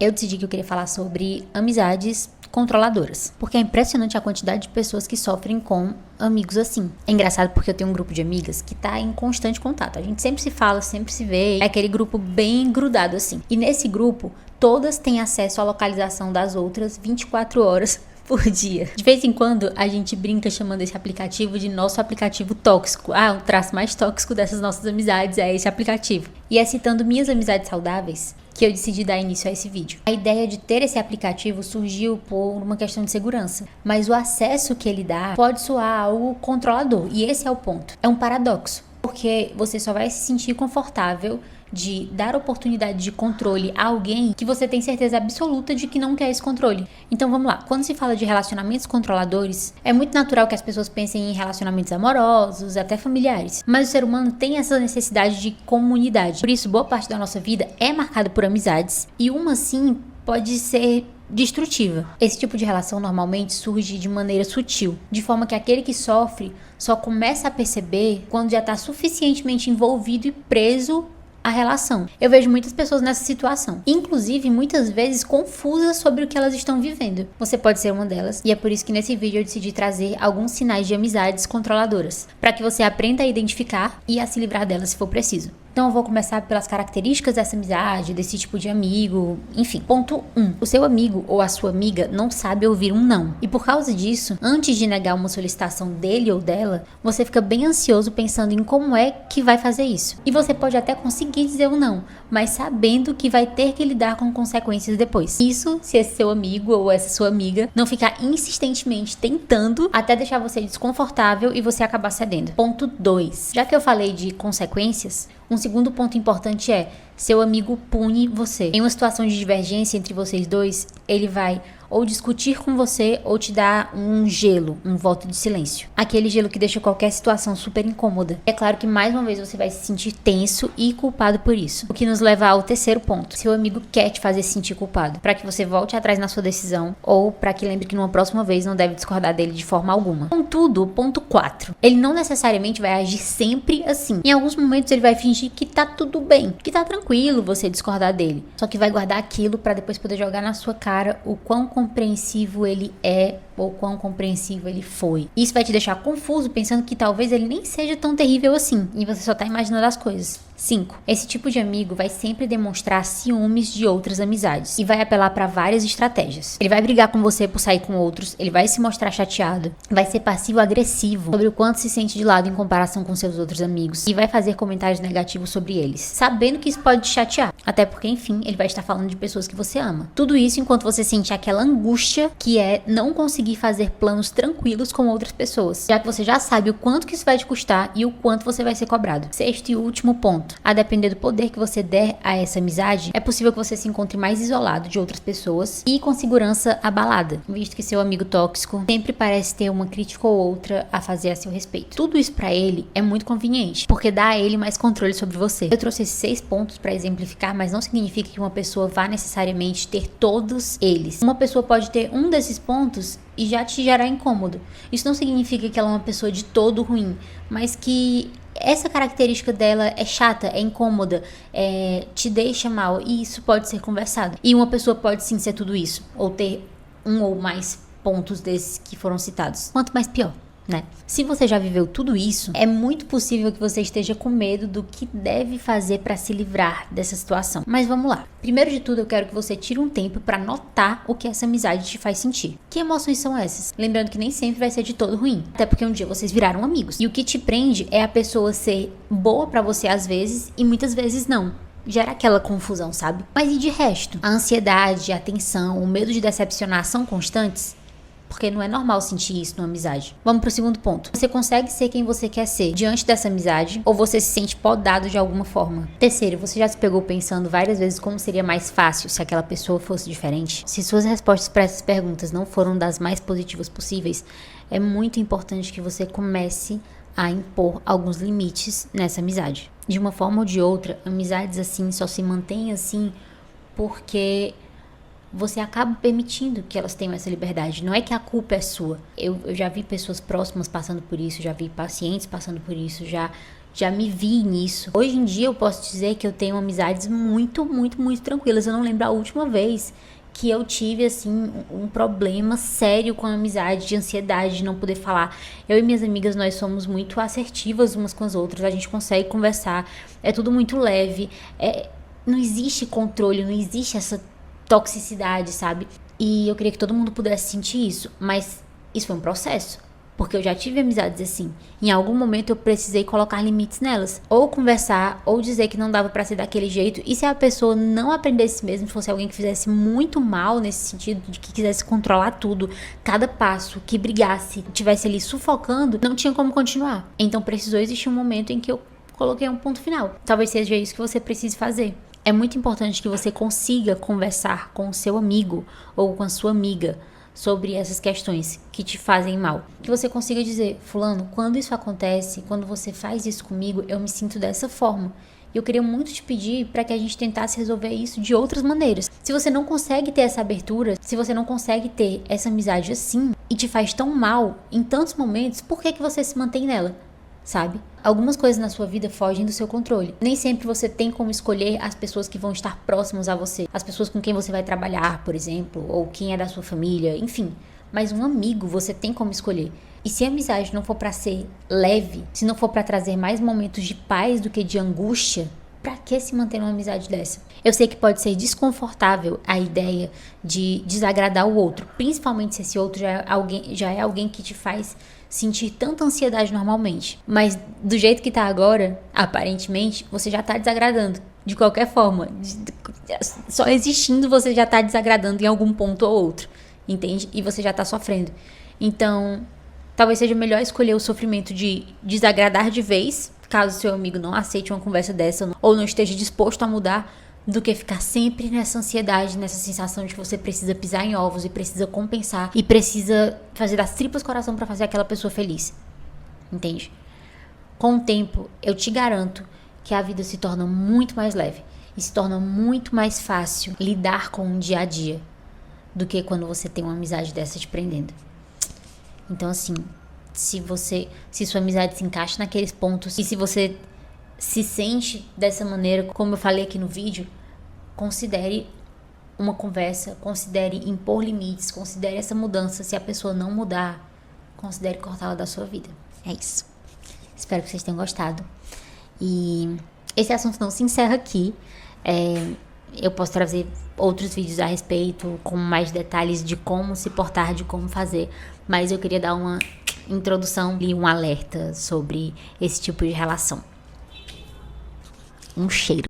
eu decidi que eu queria falar sobre amizades controladoras, porque é impressionante a quantidade de pessoas que sofrem com amigos assim. É engraçado porque eu tenho um grupo de amigas que tá em constante contato. A gente sempre se fala, sempre se vê, é aquele grupo bem grudado assim. E nesse grupo, todas têm acesso à localização das outras 24 horas por dia. De vez em quando, a gente brinca chamando esse aplicativo de nosso aplicativo tóxico. O traço mais tóxico dessas nossas amizades é esse aplicativo. E é citando minhas amizades saudáveis que eu decidi dar início a esse vídeo. A ideia de ter esse aplicativo surgiu por uma questão de segurança, mas o acesso que ele dá pode soar algo controlador, e esse é o ponto. É um paradoxo, porque você só vai se sentir confortável de dar oportunidade de controle a alguém que você tem certeza absoluta de que não quer esse controle. Então vamos lá, quando se fala de relacionamentos controladores, é muito natural que as pessoas pensem em relacionamentos amorosos, até familiares, mas o ser humano tem essa necessidade de comunidade. Por isso, boa parte da nossa vida é marcada por amizades, e uma sim pode ser destrutiva. Esse tipo de relação normalmente surge de maneira sutil, de forma que aquele que sofre só começa a perceber quando já está suficientemente envolvido e preso a relação. Eu vejo muitas pessoas nessa situação, inclusive muitas vezes confusas sobre o que elas estão vivendo. Você pode ser uma delas, e é por isso que nesse vídeo eu decidi trazer alguns sinais de amizades controladoras, para que você aprenda a identificar e a se livrar delas se for preciso. Então eu vou começar pelas características dessa amizade, desse tipo de amigo, enfim. Ponto 1. O seu amigo ou a sua amiga não sabe ouvir um não. E por causa disso, antes de negar uma solicitação dele ou dela, você fica bem ansioso pensando em como é que vai fazer isso. E você pode até conseguir dizer um não, mas sabendo que vai ter que lidar com consequências depois. Isso se esse seu amigo ou essa sua amiga não ficar insistentemente tentando até deixar você desconfortável e você acabar cedendo. Ponto 2. Já que eu falei de consequências, um segundo ponto importante é: seu amigo pune você. Em uma situação de divergência entre vocês dois, ele vai ou discutir com você ou te dar um gelo, um voto de silêncio. Aquele gelo que deixa qualquer situação super incômoda. É claro que mais uma vez você vai se sentir tenso e culpado por isso. O que nos leva ao terceiro ponto. Seu amigo quer te fazer se sentir culpado, para que você volte atrás na sua decisão ou para que lembre que numa próxima vez não deve discordar dele de forma alguma. Contudo, ponto 4. Ele não necessariamente vai agir sempre assim. Em alguns momentos ele vai fingir que tá tudo bem, que tá tranquilo você discordar dele. Só que vai guardar aquilo para depois poder jogar na sua cara o quão compreensivo ele é ou quão compreensivo ele foi. Isso vai te deixar confuso, pensando que talvez ele nem seja tão terrível assim, e você só tá imaginando as coisas. 5. Esse tipo de amigo vai sempre demonstrar ciúmes de outras amizades e vai apelar para várias estratégias. Ele vai brigar com você por sair com outros, ele vai se mostrar chateado, vai ser passivo-agressivo sobre o quanto se sente de lado em comparação com seus outros amigos e vai fazer comentários negativos sobre eles, sabendo que isso pode te chatear, até porque, enfim, ele vai estar falando de pessoas que você ama. Tudo isso enquanto você sente aquela angústia que é não conseguir fazer planos tranquilos com outras pessoas, já que você já sabe o quanto que isso vai te custar e o quanto você vai ser cobrado. Sexto e último ponto. A depender do poder que você der a essa amizade, é possível que você se encontre mais isolado de outras pessoas e com segurança abalada, visto que seu amigo tóxico sempre parece ter uma crítica ou outra a fazer a seu respeito. Tudo isso pra ele é muito conveniente, porque dá a ele mais controle sobre você. Eu trouxe esses 6 pontos pra exemplificar, mas não significa que uma pessoa vá necessariamente ter todos eles. Uma pessoa pode ter um desses pontos e já te gerar incômodo. Isso não significa que ela é uma pessoa de todo ruim, mas que essa característica dela é chata, é incômoda, te deixa mal, e isso pode ser conversado. E uma pessoa pode sim ser tudo isso, ou ter um ou mais pontos desses que foram citados. Quanto mais pior, né? Se você já viveu tudo isso, é muito possível que você esteja com medo do que deve fazer para se livrar dessa situação. Mas vamos lá. Primeiro de tudo, eu quero que você tire um tempo para notar o que essa amizade te faz sentir. Que emoções são essas? Lembrando que nem sempre vai ser de todo ruim, até porque um dia vocês viraram amigos. E o que te prende é a pessoa ser boa para você às vezes e muitas vezes não. Gera aquela confusão, sabe? Mas e de resto? A ansiedade, a tensão, o medo de decepcionar são constantes? Porque não é normal sentir isso numa amizade. Vamos pro segundo ponto. Você consegue ser quem você quer ser diante dessa amizade, ou você se sente podado de alguma forma? Terceiro, você já se pegou pensando várias vezes como seria mais fácil se aquela pessoa fosse diferente? Se suas respostas para essas perguntas não foram das mais positivas possíveis, é muito importante que você comece a impor alguns limites nessa amizade. De uma forma ou de outra, amizades assim só se mantêm assim porque você acaba permitindo que elas tenham essa liberdade. Não é que a culpa é sua. Eu já vi pessoas próximas passando por isso, já vi pacientes passando por isso, já já me vi nisso. Hoje em dia eu posso dizer que eu tenho amizades muito, muito, muito tranquilas. Eu não lembro a última vez que eu tive, assim, um problema sério com a amizade, de ansiedade, de não poder falar. Eu e minhas amigas, nós somos muito assertivas umas com as outras, a gente consegue conversar, é tudo muito leve, não existe controle, não existe essa toxicidade, sabe? E eu queria que todo mundo pudesse sentir isso, mas isso foi um processo. Porque eu já tive amizades assim. Em algum momento eu precisei colocar limites nelas. Ou conversar, ou dizer que não dava pra ser daquele jeito. E se a pessoa não aprendesse mesmo, fosse alguém que fizesse muito mal nesse sentido, de que quisesse controlar tudo, cada passo, que brigasse, tivesse ali sufocando, não tinha como continuar. Então precisou existir um momento em que eu coloquei um ponto final. Talvez seja isso que você precise fazer. É muito importante que você consiga conversar com o seu amigo ou com a sua amiga sobre essas questões que te fazem mal. Que você consiga dizer, fulano, quando isso acontece, quando você faz isso comigo, eu me sinto dessa forma. E eu queria muito te pedir para que a gente tentasse resolver isso de outras maneiras. Se você não consegue ter essa abertura, se você não consegue ter essa amizade assim, e te faz tão mal em tantos momentos, por que você se mantém nela? Sabe? Algumas coisas na sua vida fogem do seu controle. Nem sempre você tem como escolher as pessoas que vão estar próximas a você. As pessoas com quem você vai trabalhar, por exemplo, ou quem é da sua família, enfim. Mas um amigo você tem como escolher. E se a amizade não for pra ser leve, se não for pra trazer mais momentos de paz do que de angústia, pra que se manter numa amizade dessa? Eu sei que pode ser desconfortável a ideia de desagradar o outro, principalmente se esse outro já é alguém que te faz sentir tanta ansiedade normalmente. Mas do jeito que tá agora, aparentemente, você já tá desagradando. De qualquer forma. Só existindo você já tá desagradando em algum ponto ou outro. Entende? E você já tá sofrendo. Então, talvez seja melhor escolher o sofrimento de desagradar de vez, caso seu amigo não aceite uma conversa dessa ou não esteja disposto a mudar, do que ficar sempre nessa ansiedade, nessa sensação de que você precisa pisar em ovos e precisa compensar e precisa fazer das tripas coração pra fazer aquela pessoa feliz. Entende? Com o tempo, eu te garanto que a vida se torna muito mais leve e se torna muito mais fácil lidar com o dia a dia do que quando você tem uma amizade dessa te prendendo. Então, assim, se sua amizade se encaixa naqueles pontos e se você se sente dessa maneira, como eu falei aqui no vídeo, considere uma conversa, considere impor limites, considere essa mudança. Se a pessoa não mudar, considere cortá-la da sua vida. É isso. Espero que vocês tenham gostado. E esse assunto não se encerra aqui. Eu posso trazer outros vídeos a respeito, com mais detalhes de como se portar, de como fazer. Mas eu queria dar uma introdução e um alerta sobre esse tipo de relação. Um cheiro.